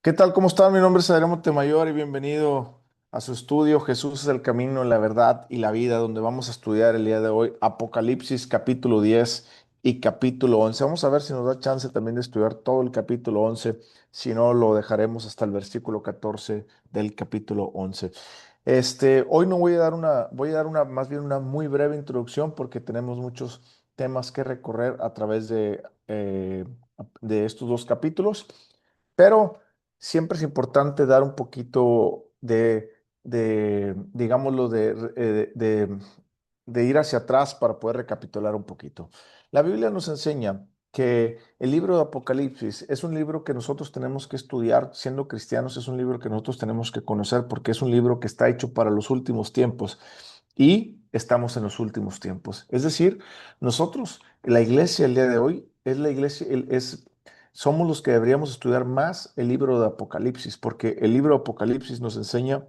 ¿Qué tal? ¿Cómo están? Mi nombre es Adrián Montemayor y bienvenido a su estudio Jesús es el camino, la verdad y la vida, donde vamos a estudiar el día de hoy Apocalipsis capítulo 10 y capítulo 11. Vamos a ver si nos da chance también de estudiar todo el capítulo 11. Si no, lo dejaremos hasta el versículo 14 del capítulo 11. Hoy no voy a dar voy a dar más bien una muy breve introducción porque tenemos muchos temas que recorrer a través de estos dos capítulos, pero siempre es importante dar un poquito digámoslo, de ir hacia atrás para poder recapitular un poquito. La Biblia nos enseña que el libro de Apocalipsis es un libro que nosotros tenemos que estudiar siendo cristianos, es un libro que nosotros tenemos que conocer porque es un libro que está hecho para los últimos tiempos y estamos en los últimos tiempos. Es decir, nosotros, la iglesia el día de hoy, es la iglesia, somos los que deberíamos estudiar más el libro de Apocalipsis, porque el libro de Apocalipsis nos enseña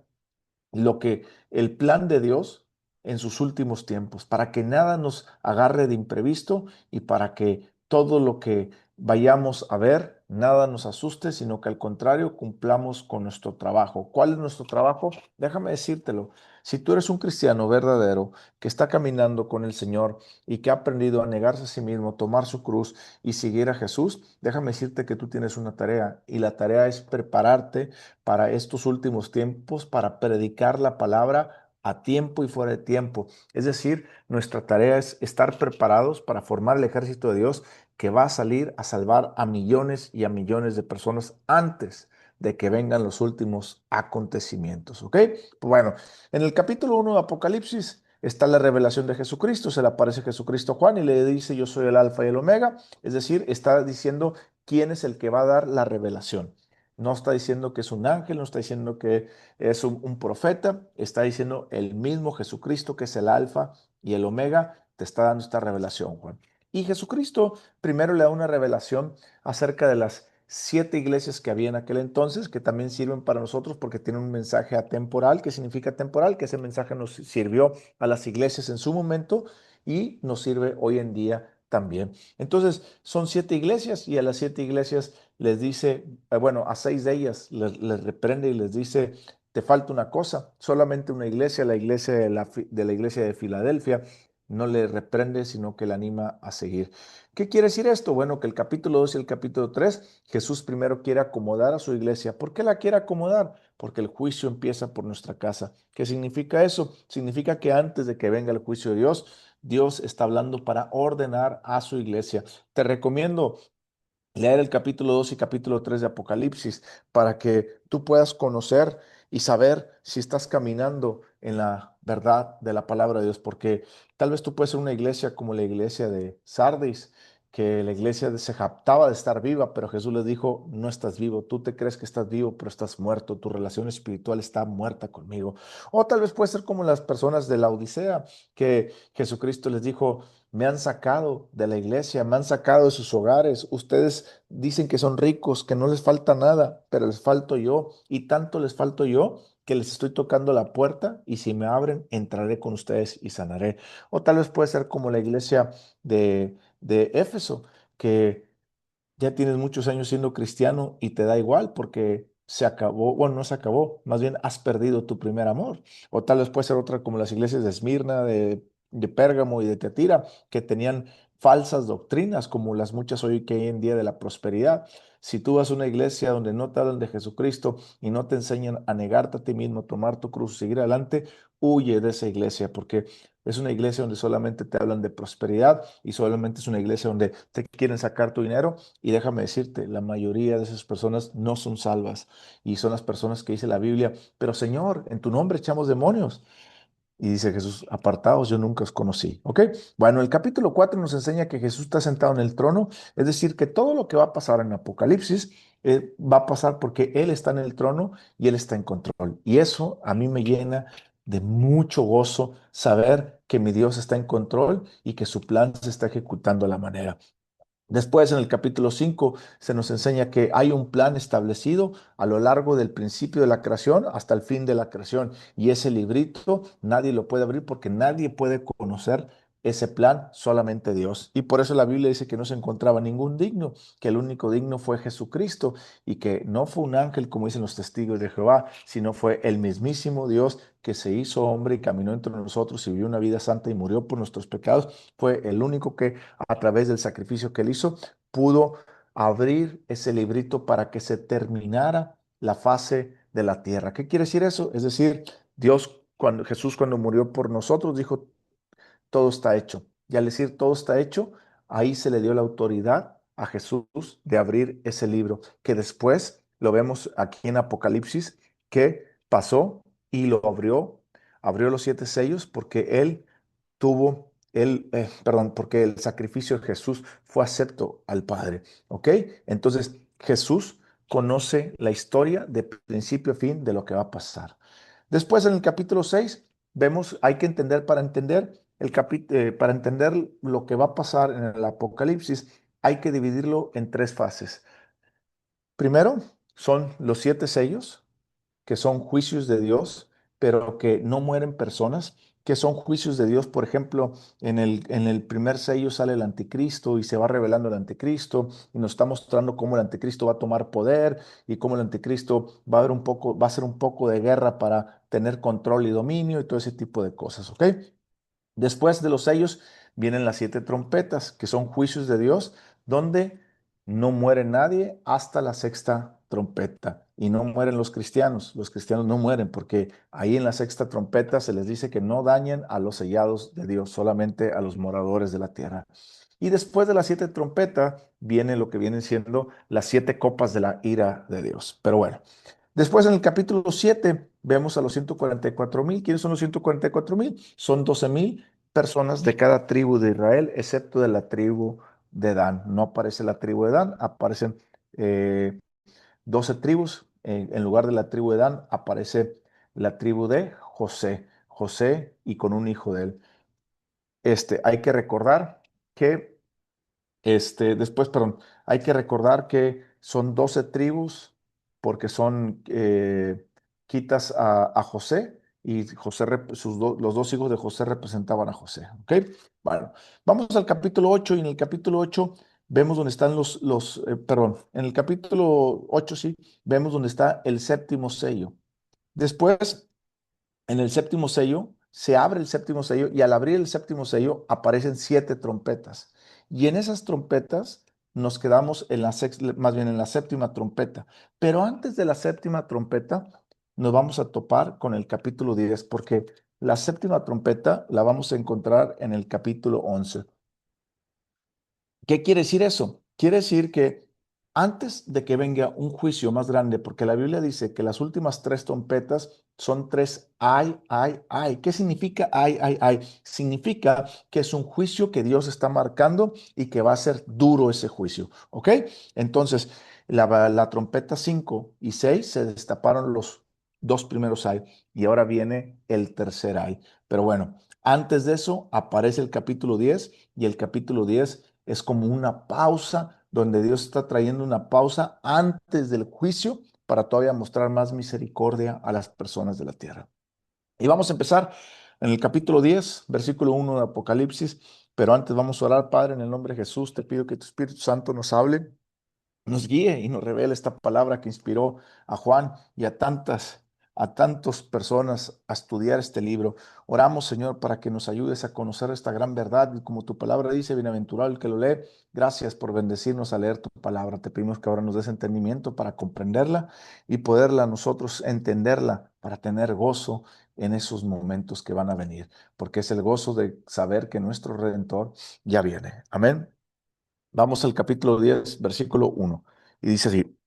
lo que el plan de Dios en sus últimos tiempos, para que nada nos agarre de imprevisto y para que todo lo que vayamos a ver, nada nos asuste, sino que al contrario cumplamos con nuestro trabajo. ¿Cuál es nuestro trabajo? Déjame decírtelo. Si tú eres un cristiano verdadero que está caminando con el Señor y que ha aprendido a negarse a sí mismo, tomar su cruz y seguir a Jesús, déjame decirte que tú tienes una tarea y la tarea es prepararte para estos últimos tiempos, para predicar la palabra a tiempo y fuera de tiempo. Es decir, nuestra tarea es estar preparados para formar el ejército de Dios que va a salir a salvar a millones y a millones de personas antes de que vengan los últimos acontecimientos. ¿Ok? Pues bueno, en el capítulo 1 de Apocalipsis está la revelación de Jesucristo. Se le aparece Jesucristo a Juan y le dice: yo soy el alfa y el omega. Es decir, está diciendo quién es el que va a dar la revelación. No está diciendo que es un ángel, no está diciendo que es un profeta, está diciendo el mismo Jesucristo, que es el alfa y el omega, te está dando esta revelación, Juan. Y Jesucristo primero le da una revelación acerca de las 7 iglesias que había en aquel entonces, que también sirven para nosotros porque tienen un mensaje atemporal. ¿Qué significa temporal? Que ese mensaje nos sirvió a las iglesias en su momento y nos sirve hoy en día también. Entonces, son 7 iglesias y a las 7 iglesias les dice, bueno, a 6 de ellas les reprende y les dice: te falta una cosa. Solamente una iglesia, la iglesia de la iglesia de Filadelfia, no le reprende, sino que le anima a seguir. ¿Qué quiere decir esto? Bueno, que el capítulo 2 y el capítulo 3, Jesús primero quiere acomodar a su iglesia. ¿Por qué la quiere acomodar? Porque el juicio empieza por nuestra casa. ¿Qué significa eso? Significa que antes de que venga el juicio de Dios, Dios está hablando para ordenar a su iglesia. Te recomiendo leer el capítulo 2 y capítulo 3 de Apocalipsis para que tú puedas conocer y saber si estás caminando en la verdad de la palabra de Dios, porque tal vez tú puedes ser una iglesia como la iglesia de Sardis, que la iglesia se jactaba de estar viva, pero Jesús les dijo: no estás vivo, tú te crees que estás vivo, pero estás muerto, tu relación espiritual está muerta conmigo. O tal vez puede ser como las personas de la Odisea, que Jesucristo les dijo: me han sacado de la iglesia, me han sacado de sus hogares. Ustedes dicen que son ricos, que no les falta nada, pero les falto yo. Y tanto les falto yo que les estoy tocando la puerta y si me abren, entraré con ustedes y sanaré. O tal vez puede ser como la iglesia de Éfeso, que ya tienes muchos años siendo cristiano y te da igual porque se acabó, bueno, no se acabó, más bien has perdido tu primer amor. O tal vez puede ser otra como las iglesias de Esmirna, de Pérgamo y de Teatira, que tenían falsas doctrinas, como las muchas hoy que hay en día de la prosperidad. Si tú vas a una iglesia donde no te hablan de Jesucristo y no te enseñan a negarte a ti mismo, tomar tu cruz, seguir adelante, huye de esa iglesia, porque es una iglesia donde solamente te hablan de prosperidad y solamente es una iglesia donde te quieren sacar tu dinero. Y déjame decirte, la mayoría de esas personas no son salvas y son las personas que dice la Biblia: pero Señor, en tu nombre echamos demonios. Y dice Jesús: apartaos, yo nunca os conocí. ¿Ok? Bueno, el capítulo 4 nos enseña que Jesús está sentado en el trono, es decir, que todo lo que va a pasar en Apocalipsis va a pasar porque Él está en el trono y Él está en control. Y eso a mí me llena de mucho gozo saber que mi Dios está en control y que su plan se está ejecutando a la manera. Después, en el capítulo 5 se nos enseña que hay un plan establecido a lo largo del principio de la creación hasta el fin de la creación. Y ese librito nadie lo puede abrir porque nadie puede conocer ese plan solamente Dios. Y por eso la Biblia dice que no se encontraba ningún digno, que el único digno fue Jesucristo y que no fue un ángel, como dicen los testigos de Jehová, sino fue el mismísimo Dios que se hizo hombre y caminó entre nosotros y vivió una vida santa y murió por nuestros pecados. Fue el único que a través del sacrificio que él hizo pudo abrir ese librito para que se terminara la fase de la tierra. ¿Qué quiere decir eso? Es decir, Jesús cuando murió por nosotros dijo, todo está hecho. Y al decir todo está hecho, ahí se le dio la autoridad a Jesús de abrir ese libro, que después lo vemos aquí en Apocalipsis, que pasó y lo abrió los siete sellos porque perdón, porque el sacrificio de Jesús fue acepto al Padre, ¿ok? Entonces, Jesús conoce la historia de principio a fin de lo que va a pasar. Después, en el capítulo 6 vemos, hay que entender para entender lo que va a pasar en el Apocalipsis, hay que dividirlo en tres fases. Primero, son los siete sellos, que son juicios de Dios, pero que no mueren personas, que son juicios de Dios. Por ejemplo, en el primer sello sale el anticristo y se va revelando el anticristo y nos está mostrando cómo el anticristo va a tomar poder y cómo el anticristo va a hacer un poco de guerra para tener control y dominio y todo ese tipo de cosas, ¿ok? Después de los sellos vienen las siete trompetas, que son juicios de Dios, donde no muere nadie hasta la sexta trompeta. Y no mueren los cristianos. Los cristianos no mueren porque ahí en la sexta trompeta se les dice que no dañen a los sellados de Dios, solamente a los moradores de la tierra. Y después de las siete trompetas viene lo que vienen siendo las siete copas de la ira de Dios. Pero bueno, después en el capítulo 7 vemos a los 144,000. ¿Quiénes son los 144,000? Son 12,000 personas de cada tribu de Israel, excepto de la tribu de Dan. No aparece la tribu de Dan, aparecen eh, 12 tribus. En lugar de la tribu de Dan aparece la tribu de José. José y con un hijo de él. Hay que recordar que perdón, hay que recordar que son 12 tribus porque quitas a José y los dos hijos de José representaban a José. ¿Ok? Bueno, vamos al capítulo 8 y en el capítulo 8 vemos donde están perdón, en el capítulo 8 sí, vemos donde está el séptimo sello. Después en el séptimo sello, se abre el séptimo sello y al abrir el séptimo sello aparecen siete trompetas. Y en esas trompetas nos quedamos más bien en la séptima trompeta. Pero antes de la séptima trompeta nos vamos a topar con el capítulo 10 porque la séptima trompeta la vamos a encontrar en el capítulo 11. ¿Qué quiere decir eso? Quiere decir que antes de que venga un juicio más grande, porque la Biblia dice que las últimas tres trompetas son tres ay, ay, ay. ¿Qué significa ay, ay, ay? Significa que es un juicio que Dios está marcando y que va a ser duro ese juicio, ¿ok? Entonces, la trompeta 5 y 6 se destaparon los dos primeros ay y ahora viene el tercer ay. Pero bueno, antes de eso aparece el capítulo 10 y el capítulo 10 es como una pausa donde Dios está trayendo una pausa antes del juicio para todavía mostrar más misericordia a las personas de la tierra. Y vamos a empezar en el capítulo 10, versículo 1 de Apocalipsis, pero antes vamos a orar, Padre, en el nombre de Jesús, te pido que tu Espíritu Santo nos hable, nos guíe y nos revele esta palabra que inspiró a Juan y a tantas personas a estudiar este libro. Oramos, Señor, para que nos ayudes a conocer esta gran verdad y como tu palabra dice, bienaventurado el que lo lee. Gracias por bendecirnos a leer tu palabra. Te pedimos que ahora nos des entendimiento para comprenderla y poderla nosotros entenderla para tener gozo en esos momentos que van a venir, porque es el gozo de saber que nuestro Redentor ya viene. Amén. Vamos al capítulo 10, versículo 1. Y dice así,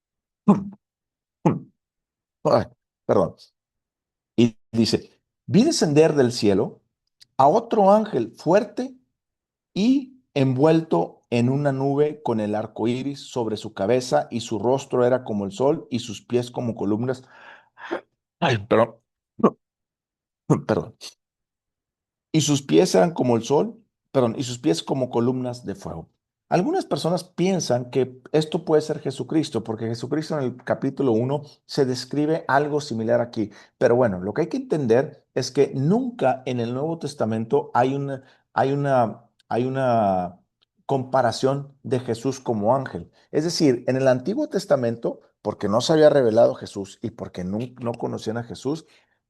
ay, perdón. Y dice, vi descender del cielo a otro ángel fuerte y envuelto en una nube con el arco iris sobre su cabeza y su rostro era como el sol y sus pies como columnas. Ay, perdón, perdón. Y sus pies eran como el sol, perdón, y sus pies como columnas de fuego. Algunas personas piensan que esto puede ser Jesucristo, porque Jesucristo en el capítulo 1 se describe algo similar aquí. Pero bueno, lo que hay que entender es que nunca en el Nuevo Testamento hay hay una comparación de Jesús como ángel. Es decir, en el Antiguo Testamento, porque no se había revelado Jesús y porque no conocían a Jesús,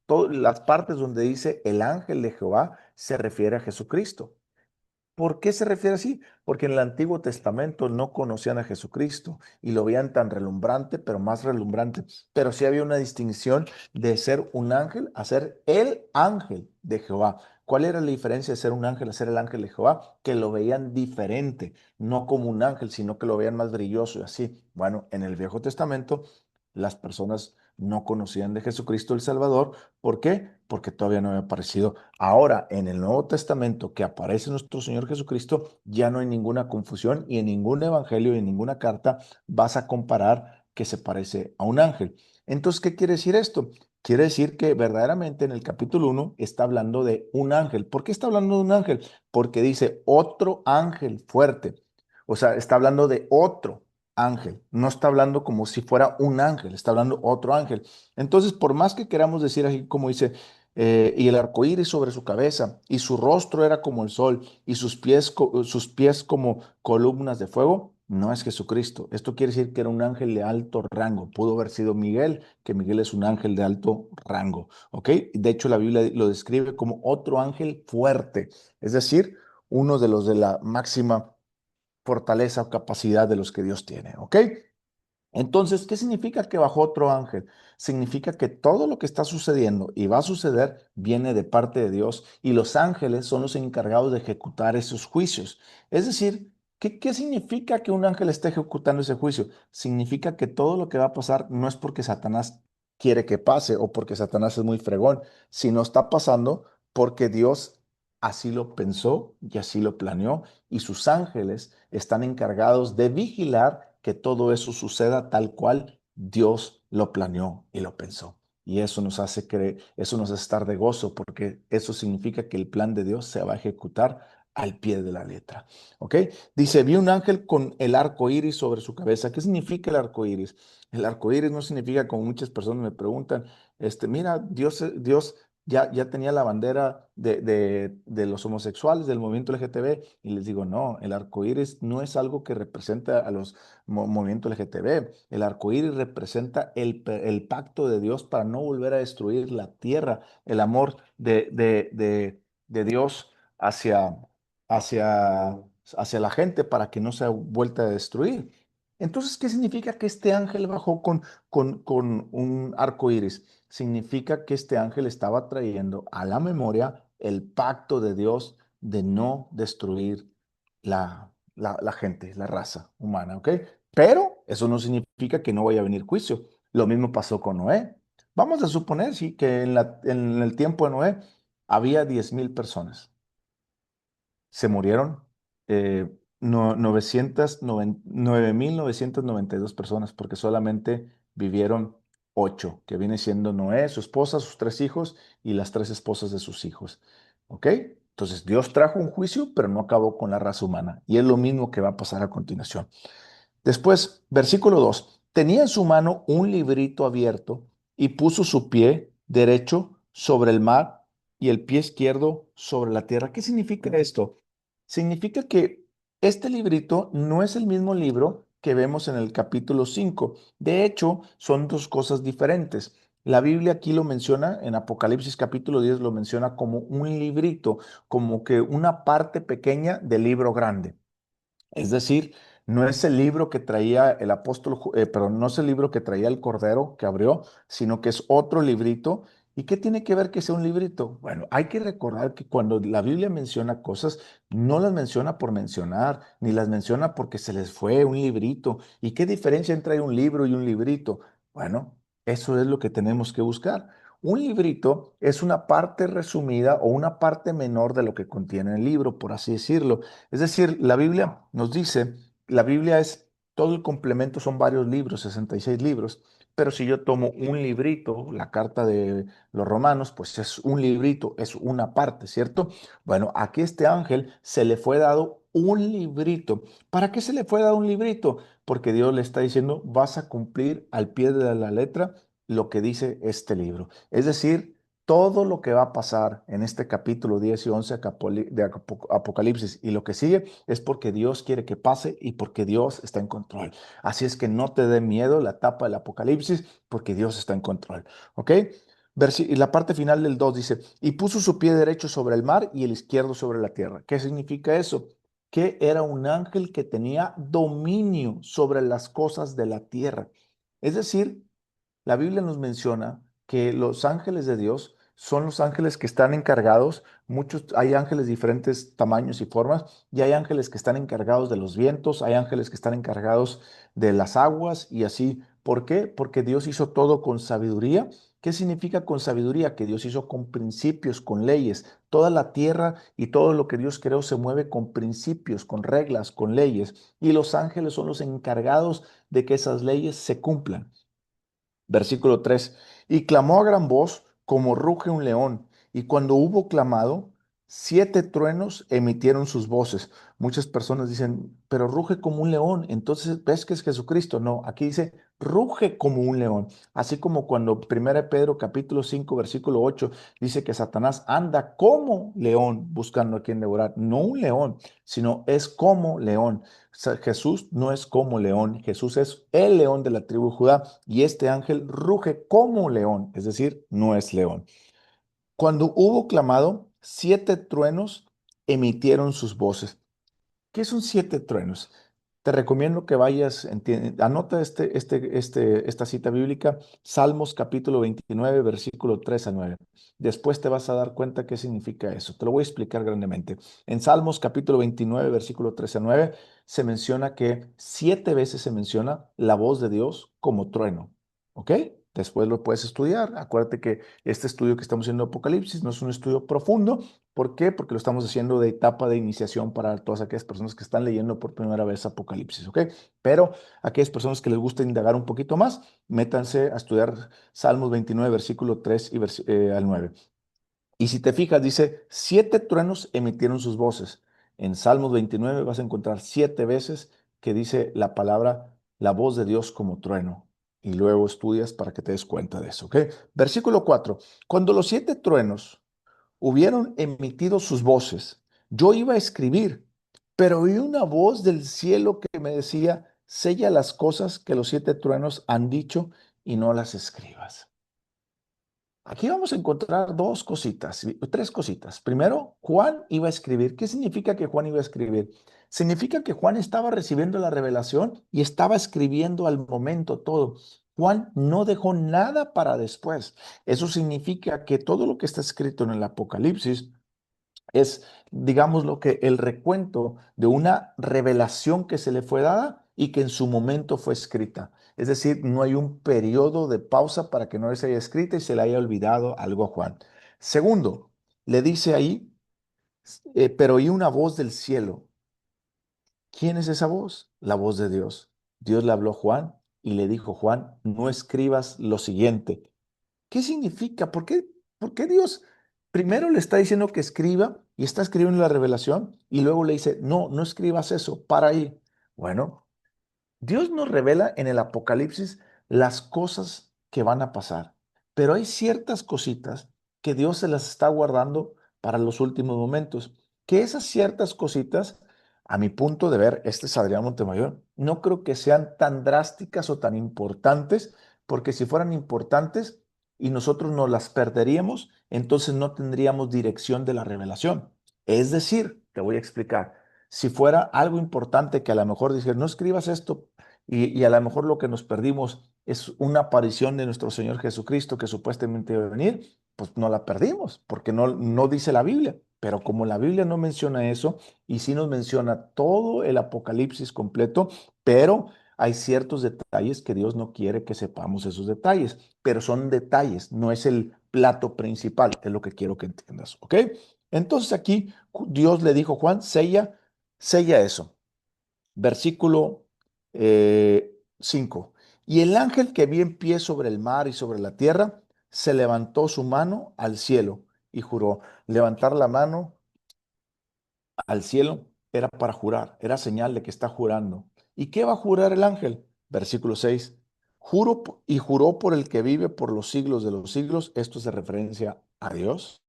todas las partes donde dice el ángel de Jehová se refiere a Jesucristo. ¿Por qué se refiere así? Porque en el Antiguo Testamento no conocían a Jesucristo y lo veían tan relumbrante, pero más relumbrante. Pero sí había una distinción de ser un ángel a ser el ángel de Jehová. ¿Cuál era la diferencia de ser un ángel a ser el ángel de Jehová? Que lo veían diferente, no como un ángel, sino que lo veían más brilloso y así. Bueno, en el Viejo Testamento las personas no conocían de Jesucristo el Salvador. ¿Por qué? Porque todavía no había aparecido. Ahora, en el Nuevo Testamento que aparece nuestro Señor Jesucristo, ya no hay ninguna confusión y en ningún evangelio y en ninguna carta vas a comparar que se parece a un ángel. Entonces, ¿qué quiere decir esto? Quiere decir que verdaderamente en el capítulo 1 está hablando de un ángel. ¿Por qué está hablando de un ángel? Porque dice otro ángel fuerte. O sea, está hablando de otro ángel. No está hablando como si fuera un ángel, está hablando otro ángel. Entonces, por más que queramos decir así como dice, y el arco iris sobre su cabeza, y su rostro era como el sol, y sus pies como columnas de fuego, no es Jesucristo. Esto quiere decir que era un ángel de alto rango. Pudo haber sido Miguel, que Miguel es un ángel de alto rango, ¿ok? De hecho, la Biblia lo describe como otro ángel fuerte, es decir, uno de los de la máxima fortaleza o capacidad de los que Dios tiene, ¿ok? Entonces, ¿qué significa que bajó otro ángel? Significa que todo lo que está sucediendo y va a suceder viene de parte de Dios y los ángeles son los encargados de ejecutar esos juicios. Es decir, ¿qué significa que un ángel esté ejecutando ese juicio? Significa que todo lo que va a pasar no es porque Satanás quiere que pase o porque Satanás es muy fregón, sino está pasando porque Dios así lo pensó y así lo planeó y sus ángeles están encargados de vigilar que todo eso suceda tal cual Dios lo planeó y lo pensó. Y eso nos hace creer, eso nos hace estar de gozo, porque eso significa que el plan de Dios se va a ejecutar al pie de la letra. ¿Ok? Dice, vi un ángel con el arco iris sobre su cabeza. ¿Qué significa el arco iris? El arco iris no significa, como muchas personas me preguntan, mira, Dios ya tenía la bandera de los homosexuales, del movimiento LGTB, y les digo, no, el arco iris no es algo que representa a los movimientos LGTB. El arco iris representa el pacto de Dios para no volver a destruir la tierra, el amor de Dios hacia, hacia la gente para que no sea vuelta a destruir. Entonces, ¿qué significa que este ángel bajó con un arco iris? Significa que este ángel estaba trayendo a la memoria el pacto de Dios de no destruir la gente, la raza humana, ¿ok? Pero eso no significa que no vaya a venir juicio. Lo mismo pasó con Noé. Vamos a suponer, sí, que en el tiempo de Noé había 10,000 personas. Se murieron 9,992 personas porque solamente vivieron 8, que viene siendo Noé, su esposa, sus 3 hijos y las 3 esposas de sus hijos. ¿Ok? Entonces Dios trajo un juicio, pero no acabó con la raza humana. Y es lo mismo que va a pasar a continuación. Después, versículo 2. Tenía en su mano un librito abierto y puso su pie derecho sobre el mar y el pie izquierdo sobre la tierra. ¿Qué significa esto? Significa que este librito no es el mismo libro que vemos en el capítulo 5. De hecho, son dos cosas diferentes. La Biblia aquí lo menciona, en Apocalipsis capítulo 10 lo menciona como un librito, como que una parte pequeña del libro grande. Es decir, no es el libro que traía el apóstol, pero no es el libro que traía el Cordero que abrió, sino que es otro librito. ¿Y qué tiene que ver que sea un librito? Bueno, hay que recordar que cuando la Biblia menciona cosas, no las menciona por mencionar, ni las menciona porque se les fue un librito. ¿Y qué diferencia entre un libro y un librito? Bueno, eso es lo que tenemos que buscar. Un librito es una parte resumida o una parte menor de lo que contiene el libro, por así decirlo. Es decir, la Biblia nos dice, la Biblia es, todo el complemento son varios libros, 66 libros, pero si yo tomo un librito, la carta de los romanos, pues es un librito, es una parte, ¿cierto? Bueno, aquí este ángel se le fue dado un librito. ¿Para qué se le fue dado un librito? Porque Dios le está diciendo, vas a cumplir al pie de la letra lo que dice este libro. Es decir, todo lo que va a pasar en este capítulo 10 y 11 de Apocalipsis y lo que sigue es porque Dios quiere que pase y porque Dios está en control. Así es que no te dé miedo la etapa del Apocalipsis porque Dios está en control. ¿Ok? Y la parte final del 2 dice, y puso su pie derecho sobre el mar y el izquierdo sobre la tierra. ¿Qué significa eso? Que era un ángel que tenía dominio sobre las cosas de la tierra. Es decir, la Biblia nos menciona que los ángeles de Dios son los ángeles que están encargados, muchos, hay ángeles de diferentes tamaños y formas, y hay ángeles que están encargados de los vientos, hay ángeles que están encargados de las aguas y así. ¿Por qué? Porque Dios hizo todo con sabiduría. ¿Qué significa con sabiduría? Que Dios hizo con principios, con leyes. Toda la tierra y todo lo que Dios creó se mueve con principios, con reglas, con leyes. Y los ángeles son los encargados de que esas leyes se cumplan. Versículo 3. Y clamó a gran voz como ruge un león. Y cuando hubo clamado, 7 truenos emitieron sus voces. Muchas personas dicen, pero ruge como un león. Entonces, ¿ves que es Jesucristo? No, aquí dice, ruge como un león. Así como cuando 1 Pedro capítulo 5 versículo 8 dice que Satanás anda como león buscando a quien devorar. No un león, sino es como león. Jesús no es como león, Jesús es el león de la tribu de Judá y este ángel ruge como león, es decir, no es león. Cuando hubo clamado, 7 truenos emitieron sus voces. ¿Qué son 7 truenos? Te recomiendo que vayas, anota esta cita bíblica, Salmos capítulo 29, versículo 3 a 9. Después te vas a dar cuenta qué significa eso. Te lo voy a explicar grandemente. En Salmos capítulo 29, versículo 3 a 9, se menciona que 7 veces se menciona la voz de Dios como trueno. ¿Ok? Después lo puedes estudiar. Acuérdate que este estudio que estamos haciendo de Apocalipsis no es un estudio profundo. ¿Por qué? Porque lo estamos haciendo de etapa de iniciación para todas aquellas personas que están leyendo por primera vez Apocalipsis, ¿ok? Pero aquellas personas que les gusta indagar un poquito más, métanse a estudiar Salmos 29, versículo 3 al 9. Y si te fijas, dice, 7 truenos emitieron sus voces. En Salmos 29 vas a encontrar 7 veces que dice la palabra, la voz de Dios como trueno. Y luego estudias para que te des cuenta de eso, ¿ok? Versículo 4. Cuando los 7 truenos hubieron emitido sus voces. Yo iba a escribir, pero oí una voz del cielo que me decía, sella las cosas que los 7 truenos han dicho y no las escribas. Aquí vamos a encontrar 2 cositas, 3 cositas. Primero, Juan iba a escribir. ¿Qué significa que Juan iba a escribir? Significa que Juan estaba recibiendo la revelación y estaba escribiendo al momento todo. Juan no dejó nada para después. Eso significa que todo lo que está escrito en el Apocalipsis es, digamos, lo que el recuento de una revelación que se le fue dada y que en su momento fue escrita. Es decir, no hay un periodo de pausa para que no se haya escrito y se le haya olvidado algo a Juan. Segundo, le dice ahí, pero oí una voz del cielo. ¿Quién es esa voz? La voz de Dios. Dios le habló a Juan y le dijo, Juan, no escribas lo siguiente. ¿Qué significa? ¿Por qué Dios primero le está diciendo que escriba y está escribiendo la revelación y luego le dice, no, no escribas eso, para ahí? Bueno, Dios nos revela en el Apocalipsis las cosas que van a pasar, pero hay ciertas cositas que Dios se las está guardando para los últimos momentos, que esas ciertas cositas, a mi punto de ver, este es Adrián Montemayor, no creo que sean tan drásticas o tan importantes, porque si fueran importantes y nosotros nos las perderíamos, entonces no tendríamos dirección de la revelación. Es decir, te voy a explicar. Si fuera algo importante que a lo mejor dice, no escribas esto y a lo mejor lo que nos perdimos es una aparición de nuestro Señor Jesucristo que supuestamente iba a venir, pues no la perdimos, porque no dice la Biblia. Pero como la Biblia no menciona eso, y sí nos menciona todo el Apocalipsis completo, pero hay ciertos detalles que Dios no quiere que sepamos esos detalles, pero son detalles, no es el plato principal, es lo que quiero que entiendas, ¿ok? Entonces aquí Dios le dijo, Juan, sella eso. Versículo 5. Y el ángel que vi en pie sobre el mar y sobre la tierra, se levantó su mano al cielo y juró. Levantar la mano al cielo era para jurar, era señal de que está jurando. ¿Y qué va a jurar el ángel? Versículo 6. Juro y juró por el que vive por los siglos de los siglos. Esto es de referencia a Dios,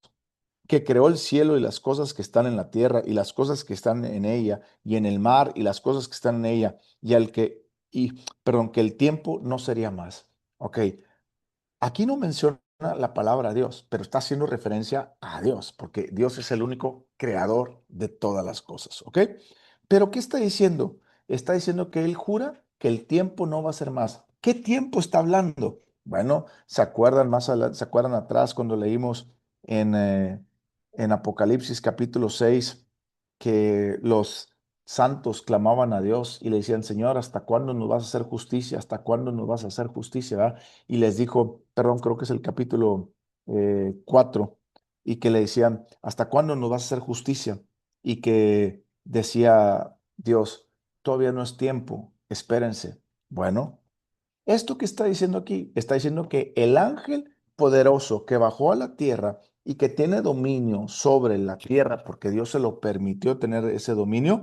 que creó el cielo y las cosas que están en la tierra y las cosas que están en ella y en el mar y las cosas que están en ella y perdón, que el tiempo no sería más. Ok, aquí no menciona la palabra Dios, pero está haciendo referencia a Dios, porque Dios es el único creador de todas las cosas, ¿ok? Pero ¿qué está diciendo? Está diciendo que Él jura que el tiempo no va a ser más. ¿Qué tiempo está hablando? Bueno, ¿se acuerdan atrás cuando leímos en Apocalipsis capítulo 6 que los santos clamaban a Dios y le decían, Señor, ¿hasta cuándo nos vas a hacer justicia? ¿Hasta cuándo nos vas a hacer justicia? ¿Verdad? Y les dijo, perdón, creo que es el capítulo 4, y que le decían, ¿hasta cuándo nos vas a hacer justicia? Y que decía Dios, todavía no es tiempo, espérense. Bueno, esto que está diciendo aquí, está diciendo que el ángel poderoso que bajó a la tierra y que tiene dominio sobre la tierra, porque Dios se lo permitió tener ese dominio,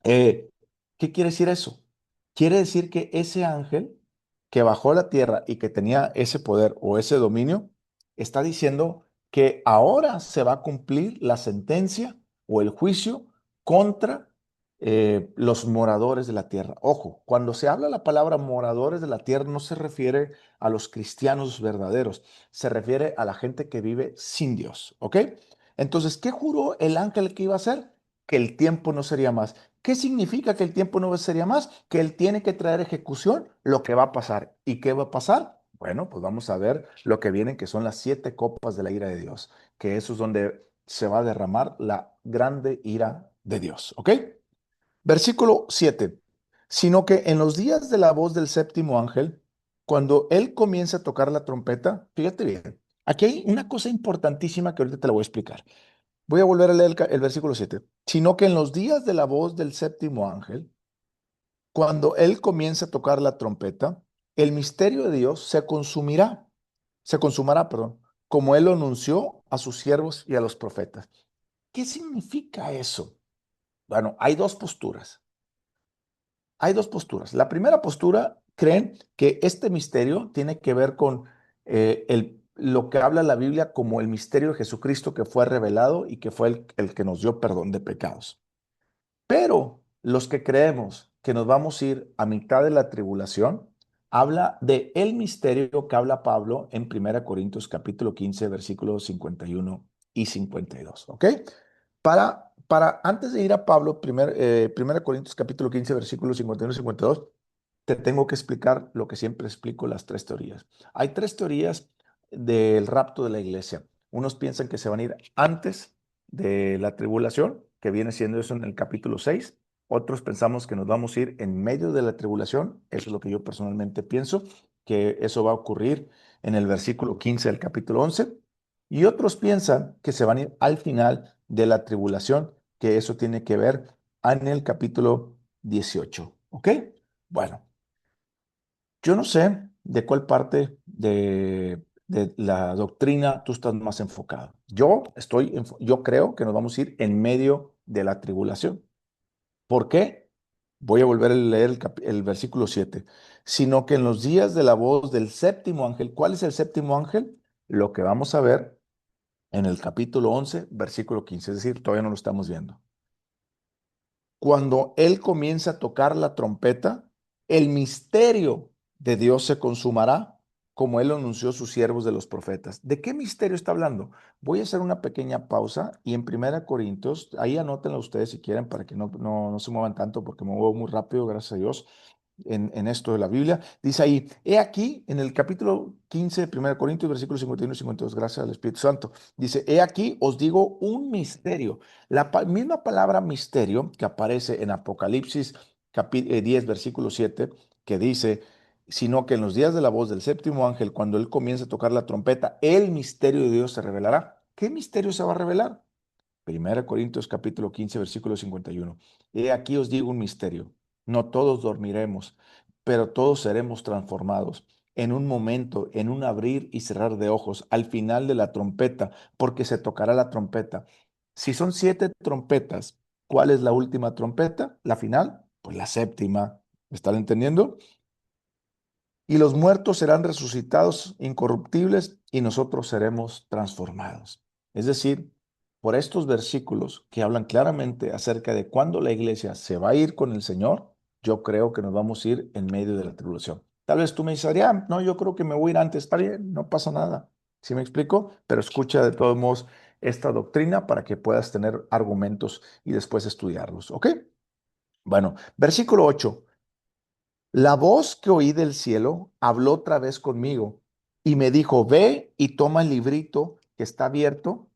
eh, ¿qué quiere decir eso? Quiere decir que ese ángel que bajó a la tierra y que tenía ese poder o ese dominio, está diciendo que ahora se va a cumplir la sentencia o el juicio contra los moradores de la tierra. Ojo, cuando se habla la palabra moradores de la tierra no se refiere a los cristianos verdaderos, se refiere a la gente que vive sin Dios, ¿ok? Entonces, ¿qué juró el ángel que iba a hacer? Que el tiempo no sería más. ¿Qué significa que el tiempo no sería más? Que Él tiene que traer ejecución lo que va a pasar. ¿Y qué va a pasar? Bueno, pues vamos a ver lo que viene, que son las 7 copas de la ira de Dios, que eso es donde se va a derramar la grande ira de Dios. ¿Ok? Versículo 7. Sino que en los días de la voz del séptimo ángel, cuando Él comienza a tocar la trompeta, fíjate bien, aquí hay una cosa importantísima que ahorita te la voy a explicar. Voy a volver a leer el versículo 7. Sino que en los días de la voz del séptimo ángel, cuando Él comience a tocar la trompeta, el misterio de Dios se consumará, perdón, como Él lo anunció a sus siervos y a los profetas. ¿Qué significa eso? Bueno, hay dos posturas. Hay dos posturas. La primera postura creen que este misterio tiene que ver con lo que habla la Biblia como el misterio de Jesucristo que fue revelado y que fue el que nos dio perdón de pecados. Pero los que creemos que nos vamos a ir a mitad de la tribulación, habla de el misterio que habla Pablo en 1 Corintios capítulo 15, versículos 51 y 52. ¿Ok? Antes de ir a Pablo, 1 Corintios capítulo 15, versículos 51 y 52, te tengo que explicar lo que siempre explico, las tres teorías. Hay tres teorías del rapto de la iglesia. Unos piensan que se van a ir antes de la tribulación, que viene siendo eso en el capítulo 6. Otros pensamos que nos vamos a ir en medio de la tribulación. Eso es lo que yo personalmente pienso, que eso va a ocurrir en el versículo 15 del capítulo 11. Y otros piensan que se van a ir al final de la tribulación, que eso tiene que ver en el capítulo 18. ¿Ok? Bueno, yo no sé de cuál parte de la doctrina tú estás más enfocado. Yo creo que nos vamos a ir en medio de la tribulación. ¿Por qué? Voy a volver a leer el versículo 7. Sino que en los días de la voz del séptimo ángel, ¿cuál es el séptimo ángel? Lo que vamos a ver en el capítulo 11, versículo 15. Es decir, todavía no lo estamos viendo. Cuando Él comienza a tocar la trompeta, el misterio de Dios se consumará, como Él lo anunció a sus siervos de los profetas. ¿De qué misterio está hablando? Voy a hacer una pequeña pausa y en 1 Corintios, ahí anótenlo ustedes si quieren para que no se muevan tanto porque me muevo muy rápido, gracias a Dios en esto de la Biblia. Dice ahí, he aquí, en el capítulo 15 de 1 Corintios, versículos 51 y 52, gracias al Espíritu Santo. Dice, he aquí, os digo un misterio. Misma palabra misterio que aparece en Apocalipsis 10, versículo 7, que dice, sino que en los días de la voz del séptimo ángel, cuando él comience a tocar la trompeta, el misterio de Dios se revelará. ¿Qué misterio se va a revelar? 1 Corintios capítulo 15, versículo 51. He aquí os digo un misterio. No todos dormiremos, pero todos seremos transformados en un momento, en un abrir y cerrar de ojos, al final de la trompeta, porque se tocará la trompeta. Si son 7 trompetas, ¿cuál es la última trompeta? ¿La final? Pues la séptima. ¿Me están entendiendo? y los muertos serán resucitados incorruptibles y nosotros seremos transformados. Es decir, por estos versículos que hablan claramente acerca de cuándo la iglesia se va a ir con el Señor, yo creo que nos vamos a ir en medio de la tribulación. Tal vez tú me dices, "Adrián, no, yo creo que me voy a ir antes, está bien, no pasa nada. ¿Sí me explico? Pero escucha de todos modos esta doctrina para que puedas tener argumentos y después estudiarlos, ¿ok? Bueno, versículo 8. La voz que oí del cielo habló otra vez conmigo y me dijo, ve y toma el librito que está abierto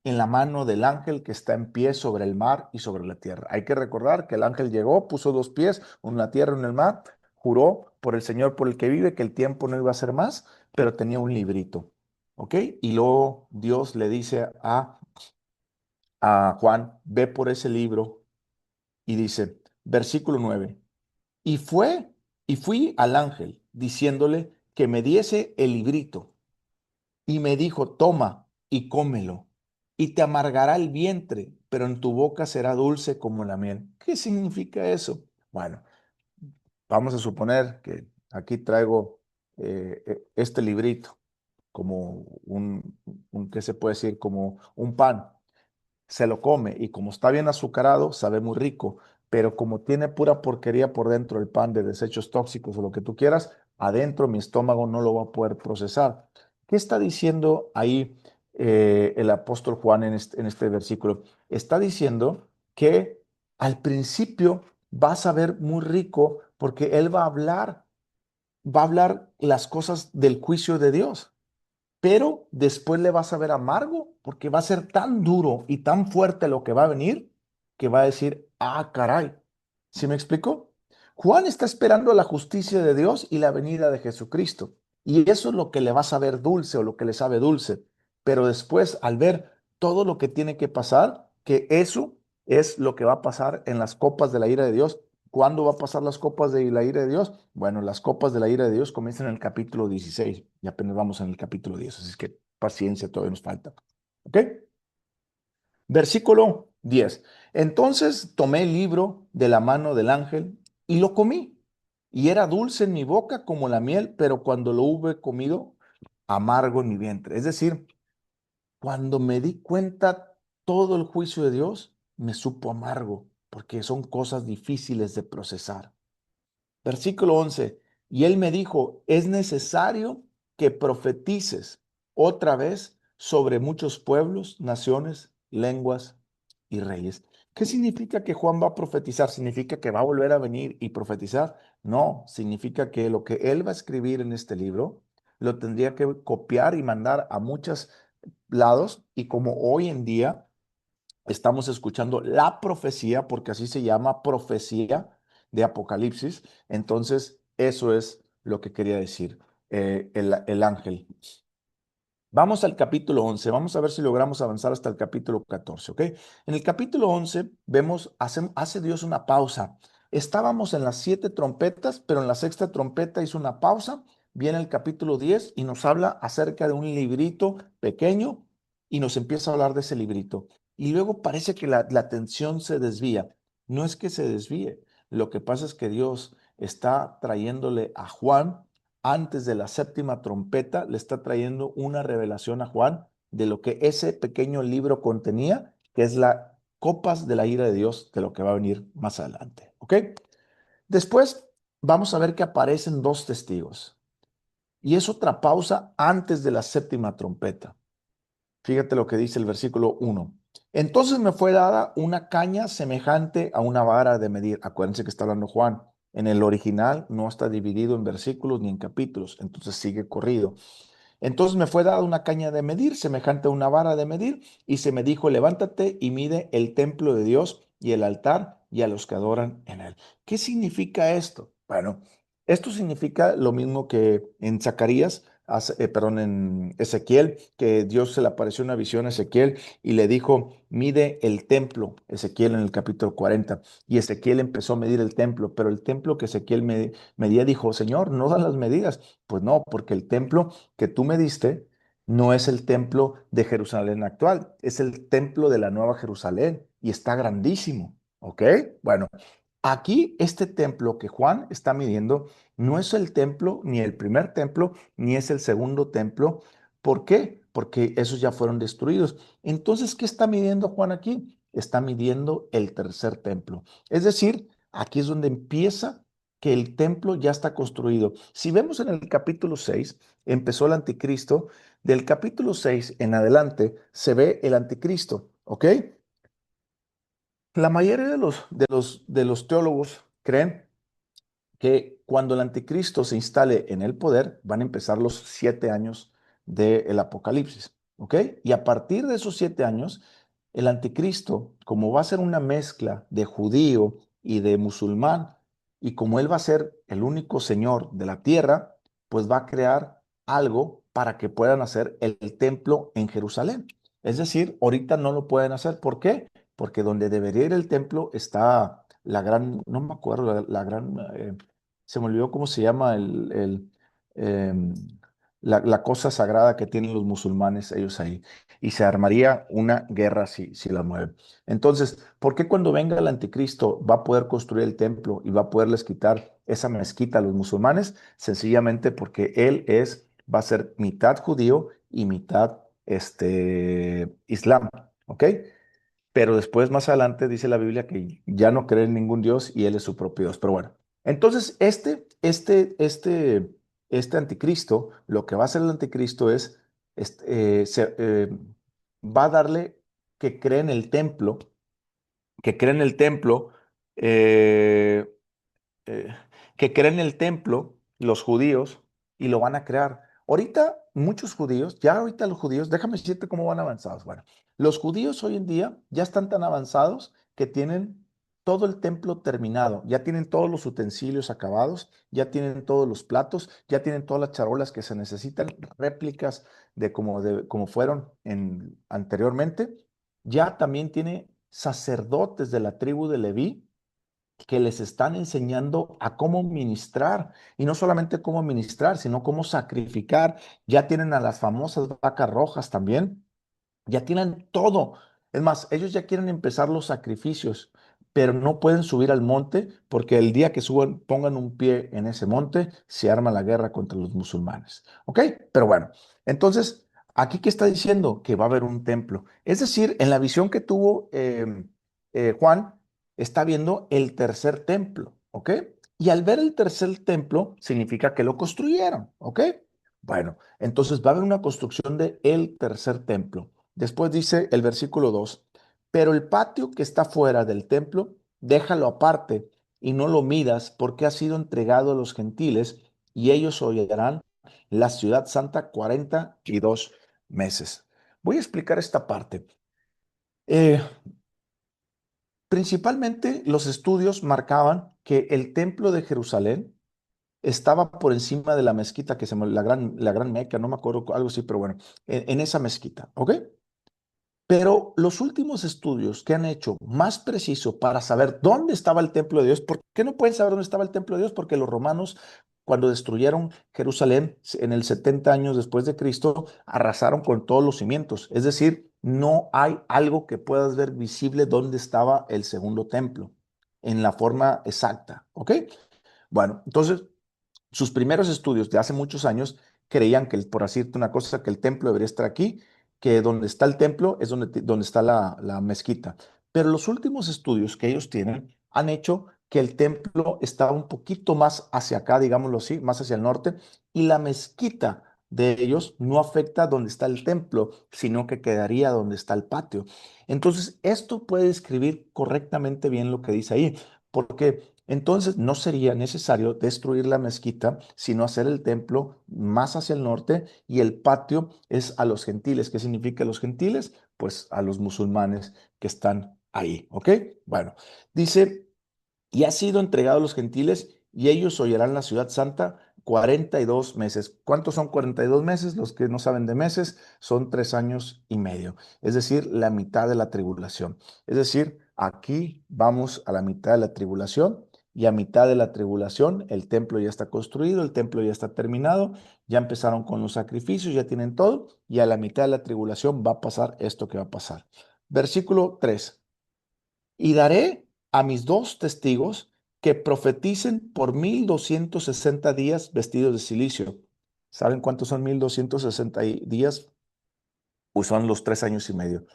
en la mano del ángel que está en pie sobre el mar y sobre la tierra. Hay que recordar que el ángel llegó, puso dos pies, uno en la tierra y uno en el mar, juró por el Señor por el que vive que el tiempo no iba a ser más, pero tenía un librito, ¿ok? Y luego Dios le dice a Juan, ve por ese libro y dice, versículo 9. Y fue, y fui al ángel diciéndole que me diese el librito. Y me dijo, toma y cómelo. Y te amargará el vientre, pero en tu boca será dulce como la miel. ¿Qué significa eso? Bueno, vamos a suponer que aquí traigo este librito como ¿qué se puede decir? Como un pan, se lo come y como está bien azucarado, sabe muy rico, pero como tiene pura porquería por dentro el pan de desechos tóxicos o lo que tú quieras, adentro mi estómago no lo va a poder procesar. ¿Qué está diciendo ahí el apóstol Juan en este versículo? Está diciendo que al principio vas a ver muy rico porque él va a hablar las cosas del juicio de Dios, pero después le vas a ver amargo porque va a ser tan duro y tan fuerte lo que va a venir que va a decir, ah, caray. ¿Sí me explico? Juan está esperando la justicia de Dios y la venida de Jesucristo. Y eso es lo que le va a saber dulce o lo que le sabe dulce. Pero después, al ver todo lo que tiene que pasar, que eso es lo que va a pasar en las copas de la ira de Dios. ¿Cuándo va a pasar las copas de la ira de Dios? Bueno, las copas de la ira de Dios comienzan en el capítulo 16 y apenas vamos en el capítulo 10, así es que paciencia, todavía nos falta. ¿Ok? Versículo 10. Entonces tomé el libro de la mano del ángel y lo comí. Y era dulce en mi boca como la miel, pero cuando lo hube comido, amargo en mi vientre. Es decir, cuando me di cuenta todo el juicio de Dios, me supo amargo, porque son cosas difíciles de procesar. Versículo 11. Y él me dijo, es necesario que profetices otra vez sobre muchos pueblos, naciones, lenguas y reyes. ¿Qué significa que Juan va a profetizar? ¿Significa que va a volver a venir y profetizar? No, significa que lo que él va a escribir en este libro lo tendría que copiar y mandar a muchos lados y como hoy en día estamos escuchando la profecía, porque así se llama profecía de Apocalipsis. Entonces, eso es lo que quería decir el ángel. Vamos al capítulo 11. Vamos a ver si logramos avanzar hasta el capítulo 14, ¿ok? En el capítulo 11 vemos, hace Dios una pausa. Estábamos en las siete trompetas, pero en la sexta trompeta hizo una pausa. Viene el capítulo 10 y nos habla acerca de un librito pequeño y nos empieza a hablar de ese librito. Y luego parece que la atención se desvía. No es que se desvíe. Lo que pasa es que Dios está trayéndole a Juan antes de la séptima trompeta, le está trayendo una revelación a Juan de lo que ese pequeño libro contenía, que es la copas de la ira de Dios, de lo que va a venir más adelante. ¿Ok? Después vamos a ver que aparecen dos testigos. Y es otra pausa antes de la séptima trompeta. Fíjate lo que dice el versículo 1. Entonces me fue dada una caña semejante a una vara de medir. Acuérdense que está hablando Juan. En el original no está dividido en versículos ni en capítulos, entonces sigue corrido. Entonces me fue dada una caña de medir, semejante a una vara de medir, y se me dijo, levántate y mide el templo de Dios y el altar y a los que adoran en él. ¿Qué significa esto? Bueno, esto significa lo mismo que en Zacarías, perdón, en Ezequiel, que Dios se le apareció una visión a Ezequiel y le dijo, mide el templo, Ezequiel en el capítulo 40. Y Ezequiel empezó a medir el templo, pero el templo que Ezequiel medía dijo, Señor, no dan las medidas. Pues no, porque el templo que tú me diste no es el templo de Jerusalén actual, es el templo de la Nueva Jerusalén y está grandísimo, ¿ok? Bueno, Aquí este templo que Juan está midiendo no es el templo, ni el primer templo, ni es el segundo templo. ¿Por qué? Porque esos ya fueron destruidos. Entonces, ¿qué está midiendo Juan aquí? Está midiendo el tercer templo. Es decir, aquí es donde empieza que el templo ya está construido. Si vemos en el capítulo 6, empezó el anticristo. Del capítulo 6 en adelante se ve el anticristo, ¿ok? La mayoría de los teólogos creen que cuando el anticristo se instale en el poder, van a empezar los 7 años del Apocalipsis, ¿ok? Y a partir de esos 7 años, el anticristo, como va a ser una mezcla de judío y de musulmán, y como él va a ser el único señor de la tierra, pues va a crear algo para que puedan hacer el templo en Jerusalén. Es decir, ahorita no lo pueden hacer. ¿Por qué? Porque donde debería ir el templo está la gran, no me acuerdo, la gran, se me olvidó cómo se llama em, la cosa sagrada que tienen los musulmanes ellos ahí. Y se armaría una guerra si la mueven. Entonces, ¿por qué cuando venga el anticristo va a poder construir el templo y va a poderles quitar esa mezquita a los musulmanes? Sencillamente porque él va a ser mitad judío y mitad islam. ¿Ok? Pero después, más adelante, dice la Biblia que ya no cree en ningún Dios y Él es su propio Dios. Pero bueno, entonces este anticristo, lo que va a hacer el anticristo es, va a darle que cree en el templo, que cree en el templo, eh, eh, que creen en el templo, los judíos, y lo van a crear. Ahorita, muchos judíos, ya ahorita los judíos, déjame decirte cómo van avanzados. Bueno, los judíos hoy en día ya están tan avanzados que tienen todo el templo terminado, ya tienen todos los utensilios acabados, ya tienen todos los platos, ya tienen todas las charolas que se necesitan, réplicas de como fueron anteriormente. Ya también tiene sacerdotes de la tribu de Leví que les están enseñando a cómo ministrar, y no solamente cómo ministrar, sino cómo sacrificar. Ya tienen a las famosas vacas rojas también, ya tienen todo. Es más, ellos ya quieren empezar los sacrificios, pero no pueden subir al monte porque el día que suban, pongan un pie en ese monte, se arma la guerra contra los musulmanes. ¿Ok? Pero bueno, entonces, aquí qué está diciendo que va a haber un templo. Es decir, en la visión que tuvo Juan, está viendo el tercer templo. ¿Ok? Y al ver el tercer templo, significa que lo construyeron. ¿Ok? Bueno, entonces va a haber una construcción de el tercer templo. Después dice el versículo 2: pero el patio que está fuera del templo, déjalo aparte y no lo midas porque ha sido entregado a los gentiles y ellos hollarán la ciudad santa 42 meses. Voy a explicar esta parte. Eh, Principalmente los estudios marcaban que el templo de Jerusalén estaba por encima de la mezquita la gran Meca, no me acuerdo, algo así, pero bueno, en esa mezquita, ¿ok? Pero los últimos estudios que han hecho más preciso para saber dónde estaba el templo de Dios, ¿por qué no pueden saber dónde estaba el templo de Dios? Porque los romanos, cuando destruyeron Jerusalén en el 70 años después de Cristo, arrasaron con todos los cimientos. Es decir, no hay algo que puedas ver visible dónde estaba el segundo templo en la forma exacta, ¿ok? Bueno, entonces sus primeros estudios de hace muchos años creían que, por decirte una cosa, que el templo debería estar aquí, que donde está el templo es donde está la mezquita. Pero los últimos estudios que ellos tienen han hecho que el templo está un poquito más hacia acá, digámoslo así, más hacia el norte, y la mezquita de ellos no afecta donde está el templo, sino que quedaría donde está el patio. Entonces, esto puede describir correctamente bien lo que dice ahí, porque entonces no sería necesario destruir la mezquita, sino hacer el templo más hacia el norte y el patio es a los gentiles. ¿Qué significa los gentiles? Pues a los musulmanes que están ahí, ¿ok? Bueno, dice, y ha sido entregado a los gentiles y ellos hollarán la ciudad santa 42 meses. ¿Cuántos son 42 meses? Los que no saben de meses, son 3 años y medio, es decir, la mitad de la tribulación. Es decir, aquí vamos a la mitad de la tribulación y a mitad de la tribulación el templo ya está construido, el templo ya está terminado, ya empezaron con los sacrificios, ya tienen todo y a la mitad de la tribulación va a pasar esto que va a pasar. Versículo 3: y daré a mis dos testigos que profeticen por 1260 días vestidos de silicio. ¿Saben cuántos son 1260 días? Pues son los 3 años y medio.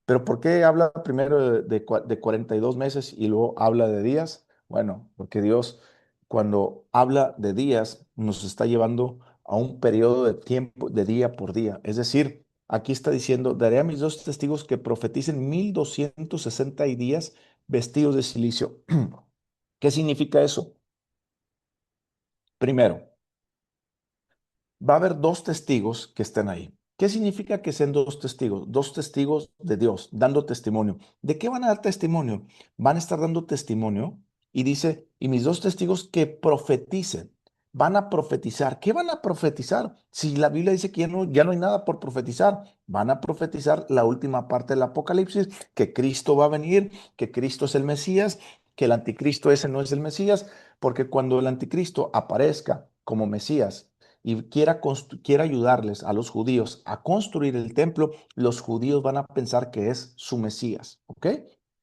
Pero ¿por qué habla primero de 42 meses y luego habla de días? Bueno, porque Dios cuando habla de días nos está llevando a un periodo de tiempo de día por día. Es decir, aquí está diciendo, daré a mis dos testigos que profeticen 1260 días vestidos de silicio. ¿Qué significa eso? Primero, va a haber dos testigos que estén ahí. ¿Qué significa que sean dos testigos? Dos testigos de Dios, dando testimonio. ¿De qué van a dar testimonio? Van a estar dando testimonio y dice, y mis dos testigos que profeticen. Van a profetizar. ¿Qué van a profetizar? Si la Biblia dice que ya no hay nada por profetizar, van a profetizar la última parte del Apocalipsis, que Cristo va a venir, que Cristo es el Mesías, que el anticristo ese no es el Mesías, porque cuando el anticristo aparezca como Mesías, y quiera ayudarles a los judíos a construir el templo, los judíos van a pensar que es su Mesías, ¿ok?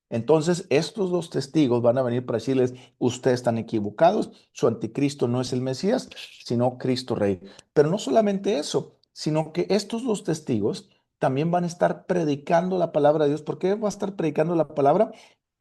Entonces, estos dos testigos van a venir para decirles, ustedes están equivocados, su anticristo no es el Mesías, sino Cristo Rey. Pero no solamente eso, sino que estos dos testigos también van a estar predicando la palabra de Dios. ¿Por qué va a estar predicando la palabra?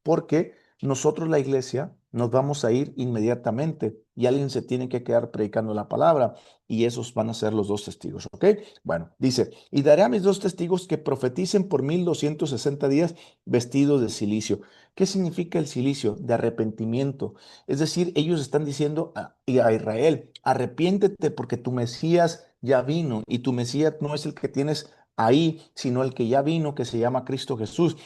Porque nosotros, la iglesia, nos vamos a ir inmediatamente y alguien se tiene que quedar predicando la palabra y esos van a ser los dos testigos, ¿ok? Bueno, dice, y daré a mis dos testigos que profeticen por 1260 días vestidos de silicio. ¿Qué significa el silicio? De arrepentimiento. Es decir, ellos están diciendo a Israel, arrepiéntete porque tu Mesías ya vino y tu Mesías no es el que tienes ahí, sino el que ya vino, que se llama Cristo Jesús.